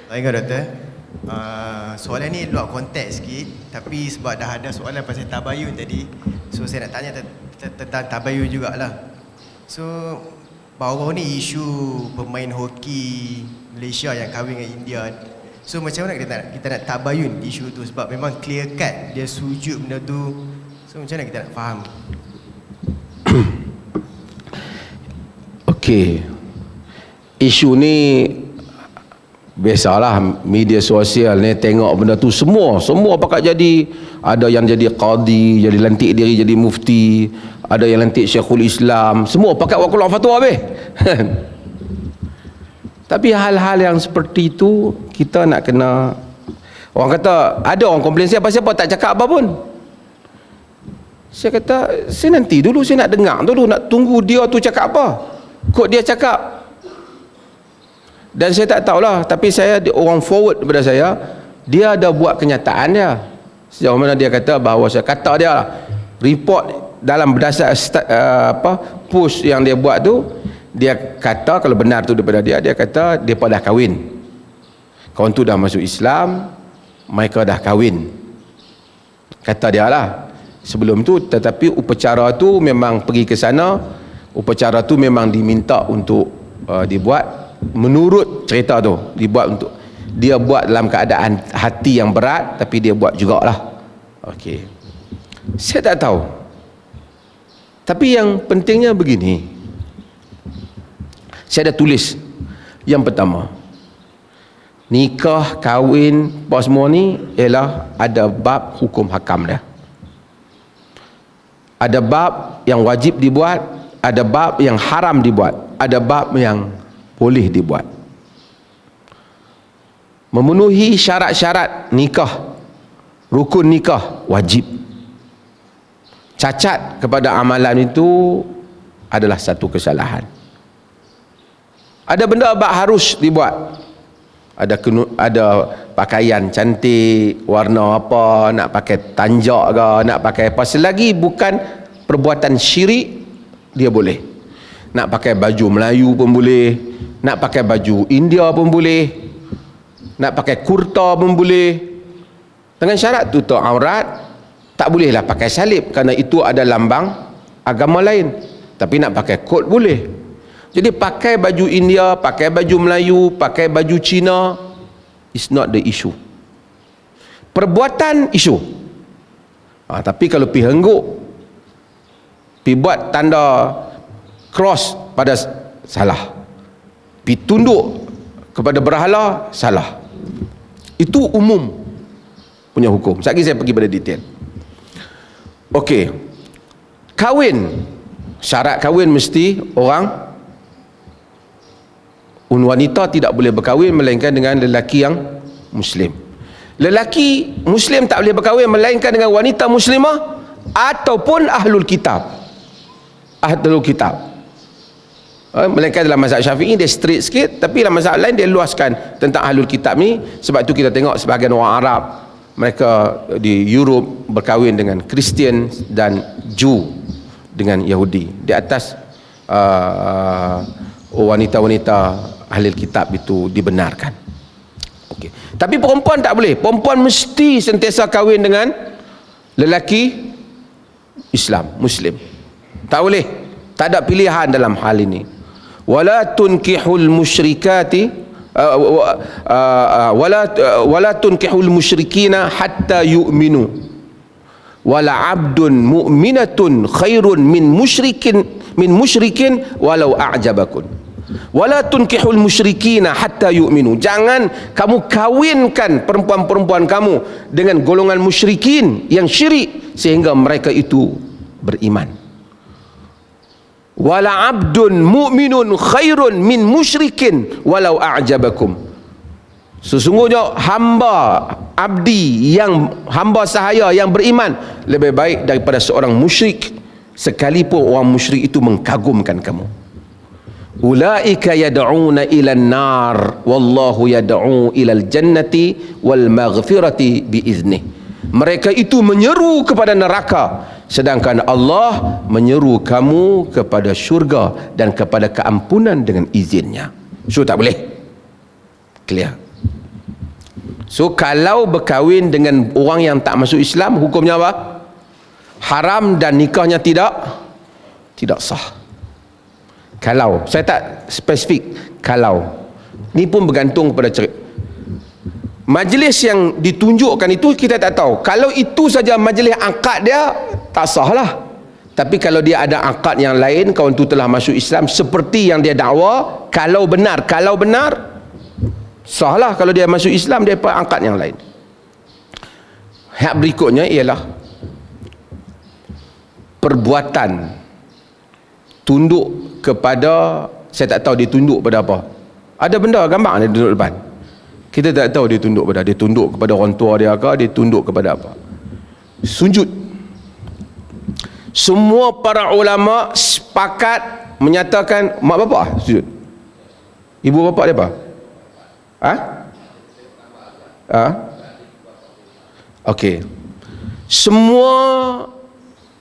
Baik doktor. Soalan ni luar konteks sikit, tapi sebab dah ada soalan pasal tabayun tadi, so saya nak tanya tentang tabayun jugalah. So baru-baru ni isu pemain hoki Malaysia yang kahwin dengan India. So macam mana kita nak tabayun isu tu, sebab memang clear cut dia sujud benda tu. So macam mana kita nak faham? Okey. Isu ni biasalah, media sosial ni tengok benda tu semua pakat jadi. Ada yang jadi qadi, jadi lantik diri jadi mufti, ada yang lantik Syekhul Islam, semua pakat buat keluar fatwa habis. Tapi hal-hal yang seperti itu kita nak kena, orang kata ada orang komplain siapa tak cakap apa pun. Saya kata saya nanti dulu, saya nak dengar dulu, nak tunggu dia tu cakap apa. Kok dia cakap. Dan saya tak tahulah, tapi orang forward kepada saya, dia ada buat kenyataan dia. Sejauh mana dia kata bahawa saya kata dia report dalam berdasar post yang dia buat tu, dia kata kalau benar tu daripada dia kata mereka dah kahwin. Kawan tu dah masuk Islam, mereka dah kahwin. Kata dia lah. Sebelum tu, tetapi upacara tu memang pergi ke sana, upacara tu memang diminta untuk dibuat. Menurut cerita tu dia buat dalam keadaan hati yang berat, tapi dia buat jugalah. Okey, saya tak tahu, tapi yang pentingnya begini, saya dah tulis. Yang pertama, nikah, kahwin, apa semua ni ialah ada bab hukum hakam dia. Ada bab yang wajib dibuat, ada bab yang haram dibuat, ada bab yang boleh dibuat. Memenuhi syarat-syarat nikah, rukun nikah wajib. Cacat kepada amalan itu adalah satu kesalahan. Ada benda bab harus dibuat. Ada pakaian cantik, warna apa, nak pakai tanjak ke, nak pakai apa, selagi bukan perbuatan syirik, dia boleh. Nak pakai baju Melayu pun boleh, nak pakai baju India pun boleh, nak pakai kurta pun boleh, dengan syarat tutup aurat. Tak bolehlah pakai salib, kerana itu ada lambang agama lain. Tapi nak pakai kot boleh. Jadi pakai baju India, pakai baju Melayu, pakai baju Cina, is not the issue. Perbuatan isu. Tapi kalau pergi hengguk, pergi buat tanda cross pada salah, pergi tunduk kepada berhala salah. Itu umum punya hukum. Sekejap saya pergi pada detail. Okey, kahwin, syarat kahwin mesti wanita tidak boleh berkahwin melainkan dengan lelaki yang Muslim. Lelaki Muslim tak boleh berkahwin melainkan dengan wanita Muslimah ataupun Ahlul Kitab. Ahlul Kitab. Melainkan dalam mazhab Syafi'i dia straight sikit, tapi dalam mazhab lain dia luaskan tentang Ahlul Kitab ni. Sebab tu kita tengok sebahagian orang Arab, mereka di Europe berkahwin dengan Kristian dan Jew dengan Yahudi di atas wanita-wanita Ahlul Kitab itu dibenarkan. Okay. Tapi perempuan tak boleh. Perempuan mesti sentiasa kahwin dengan lelaki Islam, Muslim. Tak boleh. Tak ada pilihan dalam hal ini. Wala tunkihul musyrikati wala tunkihul musyrikina hatta yu'minu wala abdun mu'minatun khairun min musyrikin walau a'jabakun. Wala tunkihul musyrikina hatta yu'minu. Jangan kamu kawinkan perempuan-perempuan kamu dengan golongan musyrikin yang syirik sehingga mereka itu beriman. Wala abdun mu'minun khairun min musyrikin walau a'jabakum. Sesungguhnya hamba abdi, yang hamba sahaya yang beriman lebih baik daripada seorang musyrik, sekalipun orang musyrik itu mengkagumkan kamu. Ulaika yad'una ila an-nar wallahu yad'u ila al-jannati wal maghfirati biiznih. Mereka itu menyeru kepada neraka, sedangkan Allah menyeru kamu kepada syurga dan kepada keampunan dengan izinnya. So tak boleh. Clear. So kalau berkahwin dengan orang yang tak masuk Islam, hukumnya apa? Haram dan nikahnya tidak sah. Kalau, saya tak spesifik, kalau. Ni pun bergantung pada majlis yang ditunjukkan itu kita tak tahu. Kalau itu saja majlis akad dia, tak sah lah. Tapi kalau dia ada akad yang lain, kawan tu telah masuk Islam seperti yang dia dakwa, kalau benar sah lah. Kalau dia masuk Islam, dia dapat akad yang lain. Hak berikutnya ialah perbuatan tunduk kepada, saya tak tahu dia tunduk pada apa. Ada benda gambar dia duduk depan, kita tak tahu dia tunduk pada, dia tunduk kepada orang tua dia ke, dia tunduk kepada apa. Sujud, semua para ulama sepakat menyatakan mak bapak sujud. Ibu bapak dia apa? Okey. Semua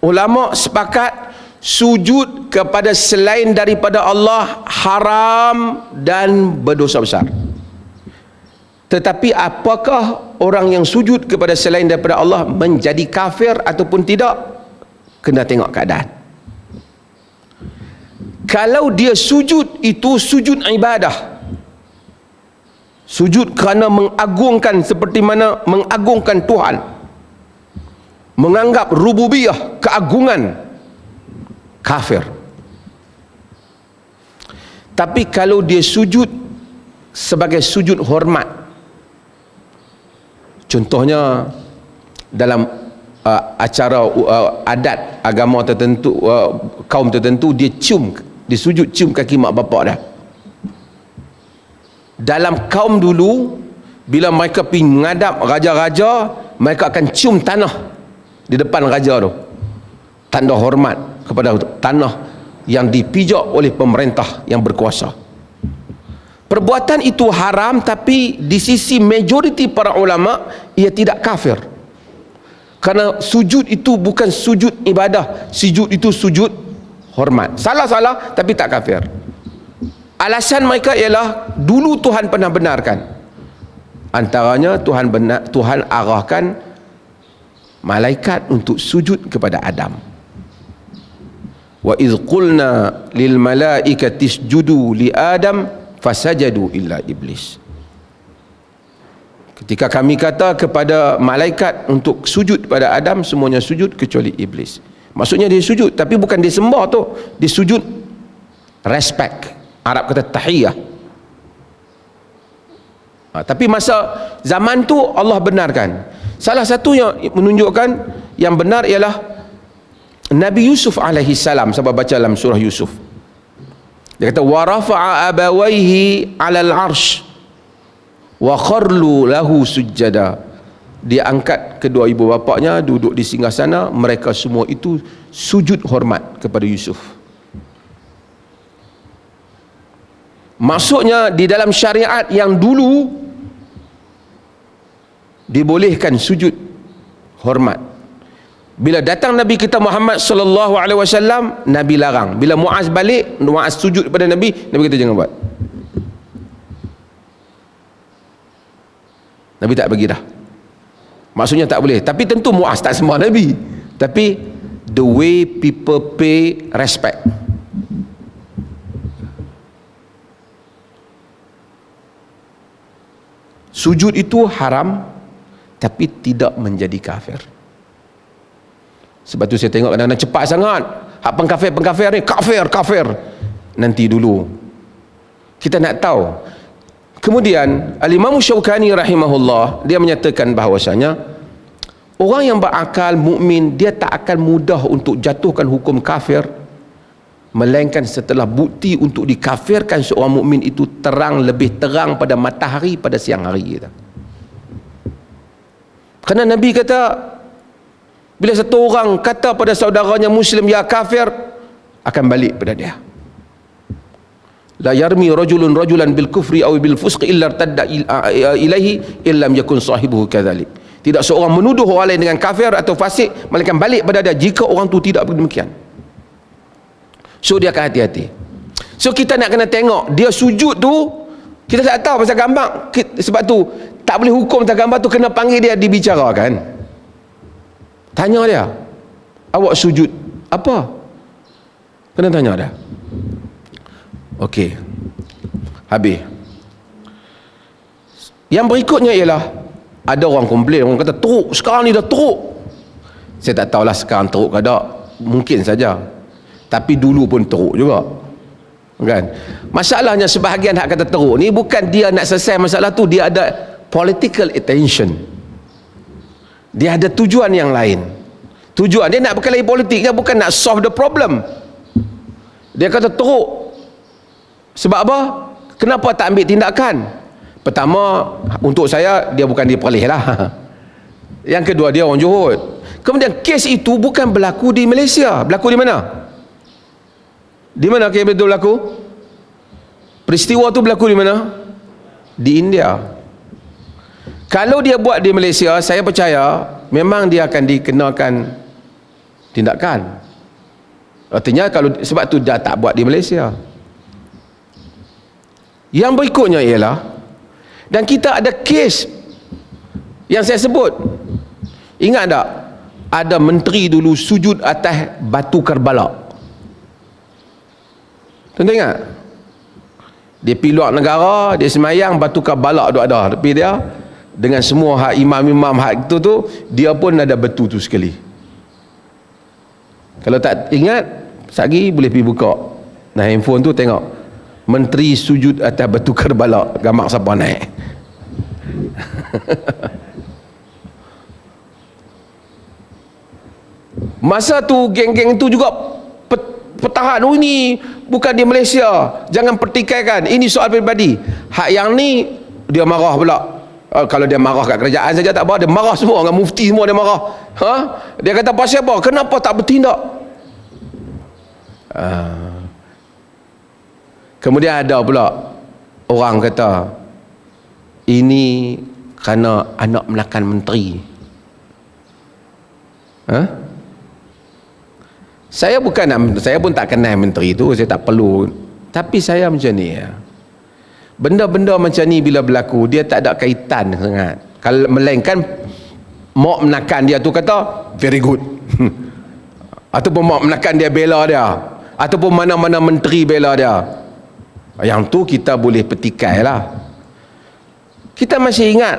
ulama sepakat sujud kepada selain daripada Allah haram dan berdosa besar. Tetapi apakah orang yang sujud kepada selain daripada Allah menjadi kafir ataupun tidak? Kena tengok keadaan. Kalau dia sujud itu sujud ibadah, sujud kerana mengagungkan, seperti mana mengagungkan Tuhan, menganggap rububiyah, keagungan, kafir. Tapi kalau dia sujud sebagai sujud hormat, contohnya dalam acara adat agama tertentu, kaum tertentu, dia sujud cium kaki mak bapak dah. Dalam kaum dulu, bila mereka pergi menghadap raja-raja, mereka akan cium tanah di depan raja tu, tanda hormat kepada tanah yang dipijak oleh pemerintah yang berkuasa. Perbuatan itu haram, tapi di sisi majoriti para ulama ia tidak kafir, kerana sujud itu bukan sujud ibadah, sujud itu sujud hormat. Salah tapi tak kafir. Alasan mereka ialah dulu Tuhan pernah benarkan, antaranya Tuhan arahkan malaikat untuk sujud kepada Adam. Wa idh qulna lil malaikati isjudu li Adam fasajadu illa iblis. Ketika kami kata kepada malaikat untuk sujud pada Adam, semuanya sujud kecuali iblis. Maksudnya dia sujud, tapi bukan dia sembah tu, dia sujud respect. Arab kata tahiyah. Tapi masa zaman tu Allah benarkan. Salah satu yang menunjukkan yang benar ialah Nabi Yusuf alaihi salam. Sebab baca dalam surah Yusuf, dia kata wa rafa'a abawaihi 'alal 'arsy wa kharlu lahu sujada. Dia angkat kedua ibu bapaknya duduk di singgasana, mereka semua itu sujud hormat kepada Yusuf. Maksudnya di dalam syariat yang dulu dibolehkan sujud hormat. Bila datang Nabi kita Muhammad sallallahu alaihi wasallam, Nabi larang. Bila Muaz balik, Muaz sujud kepada Nabi, Nabi kata jangan buat. Nabi tak bagi dah. Maksudnya tak boleh. Tapi tentu Muaz tak sembah Nabi, tapi the way people pay respect. Sujud itu haram, tapi tidak menjadi kafir. Sebab tu saya tengok kadang-kadang cepat sangat, hak pengkafir ni kafir. Nanti dulu kita nak tahu. Kemudian Al-Imam Syaukani rahimahullah, dia menyatakan bahawasanya orang yang berakal mukmin, dia tak akan mudah untuk jatuhkan hukum kafir, melainkan setelah bukti untuk dikafirkan seorang mukmin itu lebih terang pada matahari pada siang hari kita. Kerana Nabi kata, bila satu orang kata pada saudaranya muslim ya kafir, akan balik pada dia. La yarmi rajulun rajulan bil kufri aw bil fusq illa irtadda ilaihi illam yakun sahibuhu kadzalik. Tidak seorang menuduh orang lain dengan kafir atau fasik, melainkan balik pada dia jika orang tu tidak demikian. So dia akan hati-hati. So kita nak kena tengok dia sujud tu Kita tak tahu pasal gambar. Sebab tu tak boleh hukum pasal gambar tu, kena panggil dia dibicarakan. Tanya dia, awak sujud apa? Kena tanya dia. Okey, habis. Yang berikutnya ialah, ada orang komplain, orang kata teruk, sekarang ni dah teruk. Saya tak tahulah sekarang teruk ke tak, mungkin saja, tapi dulu pun teruk juga, kan? Masalahnya sebahagian hak kata teruk ni bukan dia nak selesai masalah tu, dia ada political attention, dia ada tujuan yang lain. Tujuan dia nak berkelahi politik, dia bukan nak solve the problem. Dia kata teruk sebab apa? Kenapa tak ambil tindakan? Pertama, untuk saya dia bukan dia perleh lah. Yang kedua, dia orang Johor. Kemudian kes itu bukan berlaku di Malaysia. Berlaku di mana? Di mana kes itu berlaku? Peristiwa itu berlaku di mana? Di India. Kalau dia buat di Malaysia, saya percaya memang dia akan dikenakan tindakan. Artinya kalau sebab tu dia tak buat di Malaysia. Yang berikutnya ialah, dan kita ada kes yang saya sebut, ingat tak? Ada menteri dulu sujud atas batu Karbala. Tuan ingat? Dia pergi luar negara, dia semayang, batu Karbala tu ada tepi dia, dengan semua hak imam-imam hak itu tu, dia pun ada batu tu sekali. Kalau tak ingat, sekali boleh pergi buka nah handphone tu, tengok menteri sujud atas batu Karbala, gambar siapa naik. Masa tu geng-geng tu juga pertahan, oh ini bukan di Malaysia, jangan pertikaikan, ini soal peribadi. Hak yang ni dia marah pula. Kalau dia marah kat kerajaan saja tak apa, dia marah semua dengan mufti semua, dia marah. Dia kata pasal apa? Kenapa tak bertindak? Kemudian ada pula orang kata ini kerana anak menakan menteri. Saya pun tak kenal menteri tu, saya tak perlu, tapi saya macam ni ya. Benda-benda macam ni bila berlaku, dia tak ada kaitan sangat. Kalau melainkan mak menakan dia tu kata very good, ataupun mak menakan dia bela dia, ataupun mana-mana menteri bela dia, yang tu kita boleh petikai lah. Kita masih ingat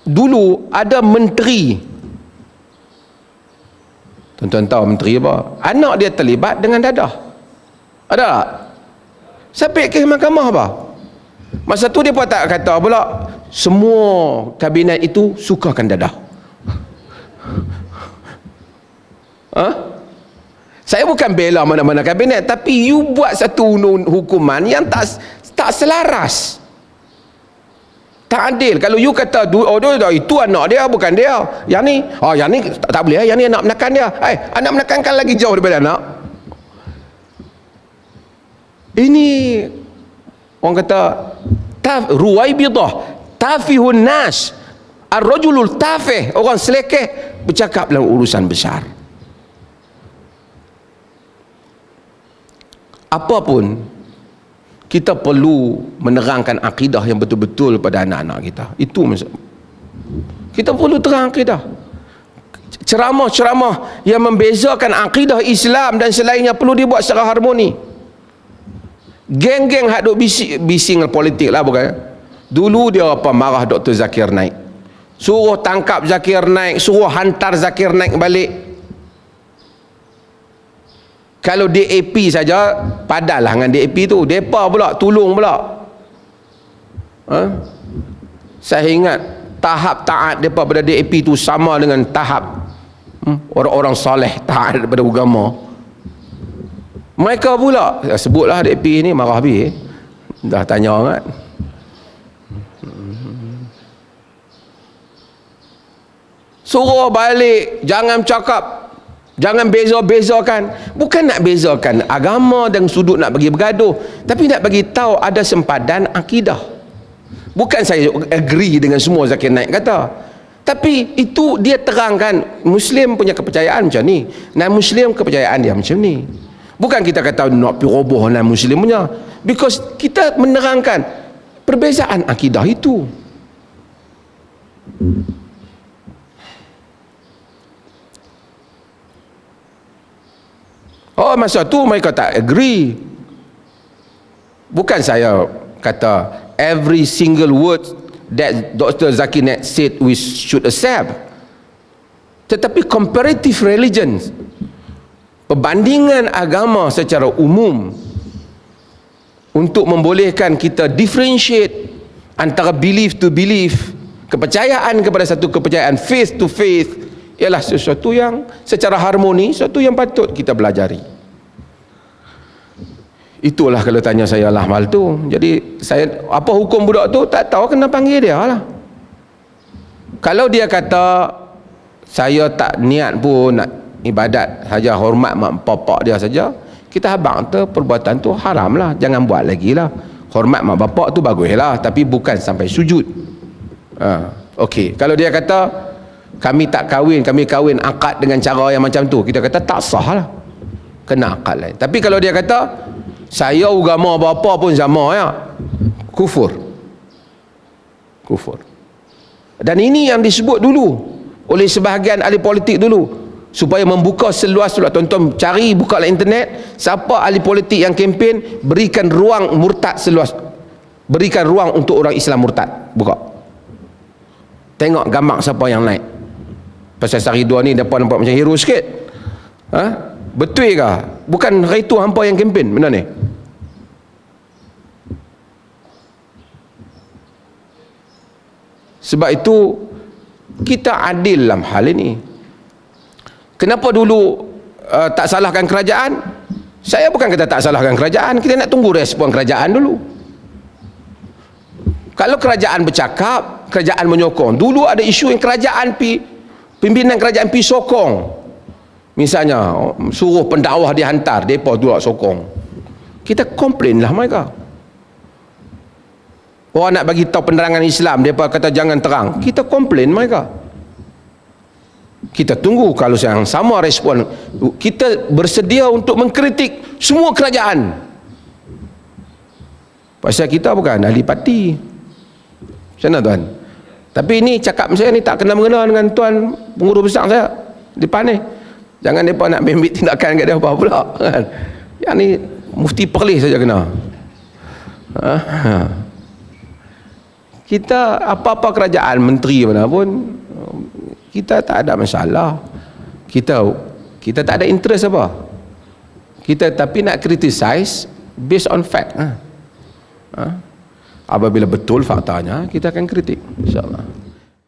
dulu ada menteri, tuan-tuan tahu menteri apa? Anak dia terlibat dengan dadah. Ada tak? Sampai ke mahkamah apa? Masa tu dia pun tak kata pula semua kabinet itu sukakan dadah. Saya bukan bela mana-mana kabinet, tapi you buat satu hukuman yang tak selaras, tak adil. Kalau you kata itu anak dia, bukan dia, yang ni tak boleh, yang ni anak menakan dia. Anak menakan kan lagi jauh daripada anak. Ini orang kata ruwaibidah, tafihun nas, ar-rajulul tafih, orang selekeh bercakap dalam urusan besar. Apapun, kita perlu menerangkan akidah yang betul-betul pada anak-anak kita. Itu kita perlu terang akidah. Ceramah-ceramah yang membezakan akidah Islam dan selainnya perlu dibuat secara harmoni. Geng-geng hak duk bising politik lah, bukan? Dulu dia marah Dr. Zakir Naik, suruh tangkap Zakir Naik, suruh hantar Zakir Naik balik. Kalau DAP saja padalah dengan DAP tu, depa pula tolong pula. Saya ingat tahap taat depa pada DAP tu sama dengan tahap orang-orang soleh taat daripada agama. Mereka pula sebutlah DAP ni marah habis. Dah tanya kan. Suruh balik, jangan cakap, jangan beza-bezakan. Bukan nak bezakan agama dan sudut nak bagi bergaduh, tapi nak bagi tahu ada sempadan akidah. Bukan saya agree dengan semua Zakir Naik kata, tapi itu dia terangkan Muslim punya kepercayaan macam ni, non-Muslim kepercayaan dia macam ni. Bukan kita kata nak pergi roboh non-Muslim punya, because kita menerangkan perbezaan akidah itu. Oh, masa tu mereka tak agree. Bukan saya kata every single word that Dr. Zakir Naik said we should accept, tetapi comparative religion, perbandingan agama secara umum, untuk membolehkan kita differentiate antara belief to belief, kepercayaan kepada satu kepercayaan, faith to faith, ialah sesuatu yang secara harmoni, sesuatu yang patut kita pelajari. Itulah kalau tanya saya lah hal tu. Jadi saya, apa hukum budak tu tak tahu, kena panggil dia lah. Kalau dia kata saya tak niat pun nak ibadat saja, hormat mak bapak dia saja, kita habang tu perbuatan tu haram lah, jangan buat lagi lah. Hormat mak bapak tu bagus lah, tapi bukan sampai sujud. Okey, kalau dia kata kami tak kahwin, kami kahwin akad dengan cara yang macam tu, kita kata tak sah lah, kena akad lain. Tapi kalau dia kata saya agama bapa pun sama, ya, kufur. Kufur. Dan ini yang disebut dulu oleh sebahagian ahli politik dulu, supaya membuka seluas-luas. Tonton, cari, buka internet, siapa ahli politik yang kempen berikan ruang murtad seluas, berikan ruang untuk orang Islam murtad, buka, tengok gambar siapa yang naik. Pasal sehari dua ni depan nampak macam hero sikit. Betul ke? Bukan hari tu hampa yang kempen benda ni. Sebab itu kita adil dalam hal ini. Kenapa dulu tak salahkan kerajaan? Saya bukan kata tak salahkan kerajaan, kita nak tunggu respon kerajaan dulu. Kalau kerajaan bercakap, kerajaan menyokong. Dulu ada isu yang kerajaan pimpinan kerajaan sokong. Misalnya suruh pendakwah dihantar, depa tu sokong. Kita komplain lah mereka. Orang nak bagi tahu penerangan Islam, depa kata jangan terang, kita komplain mereka. Kita tunggu kalau yang sama respon. Kita bersedia untuk mengkritik semua kerajaan. Pasal kita bukan ahli parti. Macam mana tuan? Tapi ini cakap saya ni tak kena-mengena dengan tuan pengurus besar saya di depan ni. Jangan mereka nak ambil tindakan kat dia apa pula kan. Yang ni mufti Perlis saja kena. Kita apa-apa kerajaan, menteri mana pun, kita tak ada masalah. Kita tak ada interest apa. Kita tapi nak criticize based on fact. Apabila betul faktanya, kita akan kritik, insya-Allah.